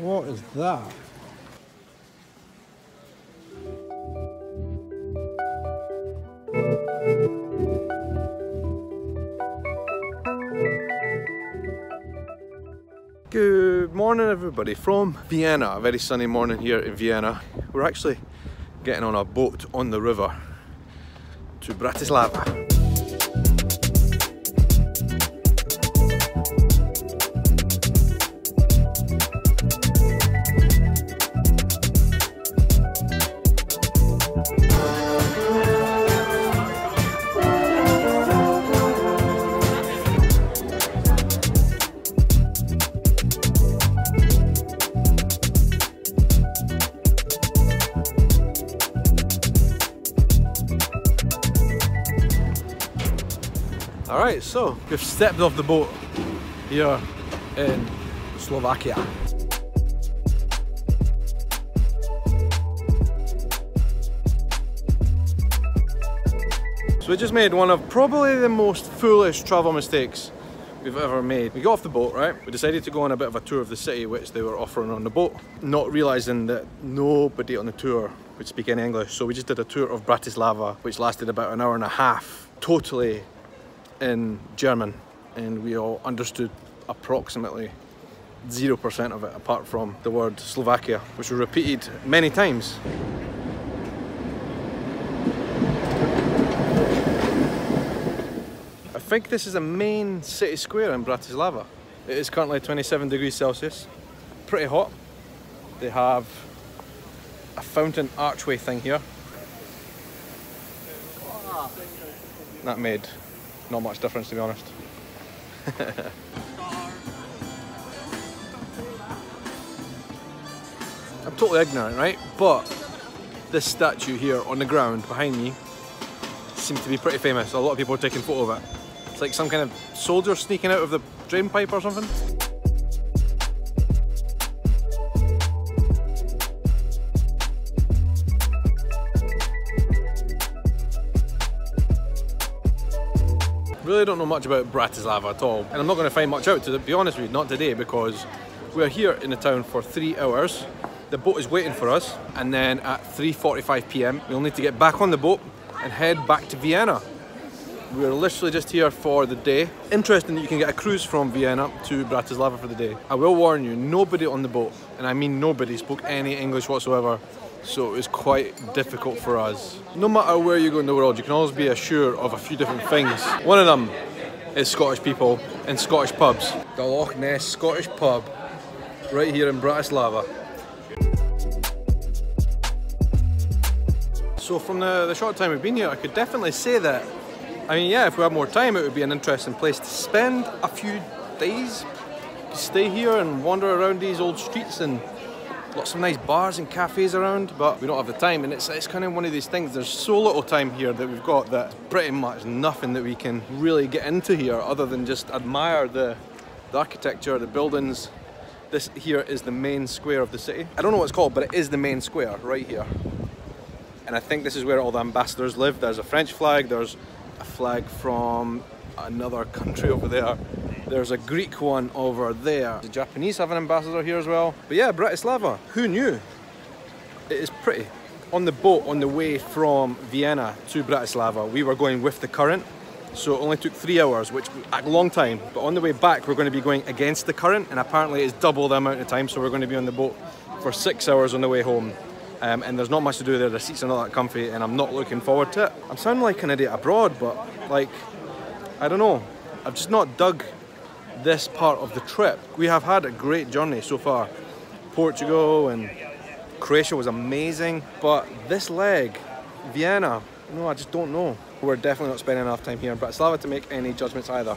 What is that? Good morning everybody from Vienna, a very sunny morning here in Vienna. We're actually getting on a boat on the river to Bratislava. Alright, so we've stepped off the boat here in Slovakia. So we just made one of probably the most foolish travel mistakes we've ever made. We got off the boat, right? We decided to go on a bit of a tour of the city which they were offering on the boat, not realising that nobody on the tour would speak any English. So we just did a tour of Bratislava which lasted about an hour and a half, totally in German, and we all understood approximately 0% of it apart from the word Slovakia, which we repeated many times. I think this is the main city square in Bratislava. It is currently 27 degrees Celsius, pretty hot. They have a fountain archway thing here. That made not much difference, to be honest. I'm totally ignorant, right? But this statue here on the ground behind me seems to be pretty famous. A lot of people are taking photo of it. It's like some kind of soldier sneaking out of the drain pipe or something. Really don't know much about Bratislava at all, and I'm not going to find much out, to be honest with you, not today, because we're here in the town for 3 hours. The boat is waiting for us, and then at 3:45 p.m. we'll need to get back on the boat and head back to Vienna. We're literally just here for the day. Interesting that you can get a cruise from Vienna to Bratislava for the day. I will warn you, nobody on the boat, and I mean nobody, spoke any English whatsoever. So it was quite difficult for us. No matter where you go in the world, you can always be assured of a few different things. One of them is Scottish people in Scottish pubs. The Loch Ness Scottish pub, right here in Bratislava. So from the short time we've been here, I could definitely say that, I mean, yeah, if we had more time, it would be an interesting place to spend a few days. Stay here and wander around these old streets, and lots of nice bars and cafes around, but we don't have the time, and it's kind of one of these things. There's so little time here that we've got that pretty much nothing that we can really get into here other than just admire the architecture, the buildings. This here is the main square of the city. I don't know what it's called, but it is the main square right here. And I think this is where all the ambassadors live. There's a French flag, there's a flag from another country over there. There's a Greek one over there. The Japanese have an ambassador here as well. But yeah, Bratislava, who knew? It is pretty. On the boat on the way from Vienna to Bratislava, we were going with the current. So it only took 3 hours, which is a long time. But on the way back, we're going to be going against the current, and apparently it's double the amount of time. So we're going to be on the boat for 6 hours on the way home. And there's not much to do there. The seats are not that comfy, and I'm not looking forward to it. I'm sounding like an idiot abroad, but like, I don't know. I've just not dug this part of the trip. We have had a great journey so far. Portugal and Croatia was amazing, but this leg, Vienna, no, I just don't know. We're definitely not spending enough time here in Bratislava to make any judgments either.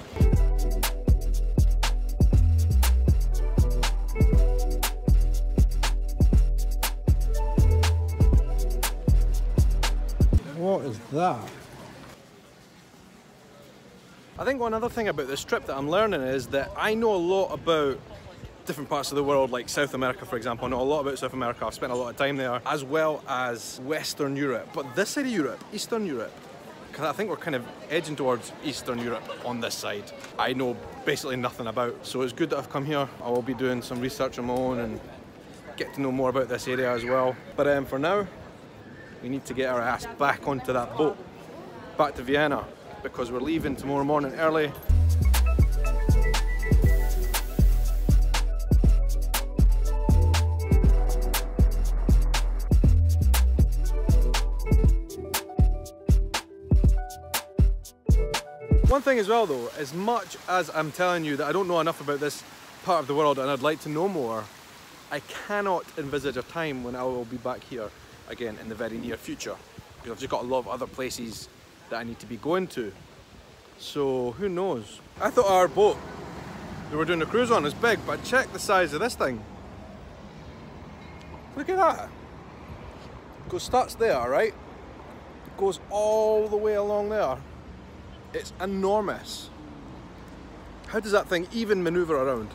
What is that? I think one other thing about this trip that I'm learning is that I know a lot about different parts of the world, like South America, for example. I know a lot about South America. I've spent a lot of time there, as well as Western Europe. But this side of Europe, Eastern Europe, because I think we're kind of edging towards Eastern Europe on this side, I know basically nothing about. So it's good that I've come here. I will be doing some research on my own and get to know more about this area as well. But for now, we need to get our ass back onto that boat, back to Vienna, because we're leaving tomorrow morning early. One thing as well though, as much as I'm telling you that I don't know enough about this part of the world and I'd like to know more, I cannot envisage a time when I will be back here again in the very near future, because I've just got a lot of other places that I need to be going to. So who knows? I thought our boat that we're doing a cruise on is big, but check the size of this thing. Look at that. It starts there, right? It goes all the way along there. It's enormous. How does that thing even maneuver around?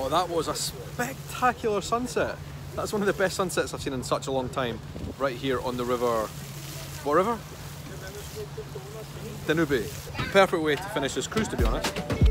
That was a spectacular sunset. That's one of the best sunsets I've seen in such a long time. Right here on the river. What river? Danube. Perfect way to finish this cruise, to be honest.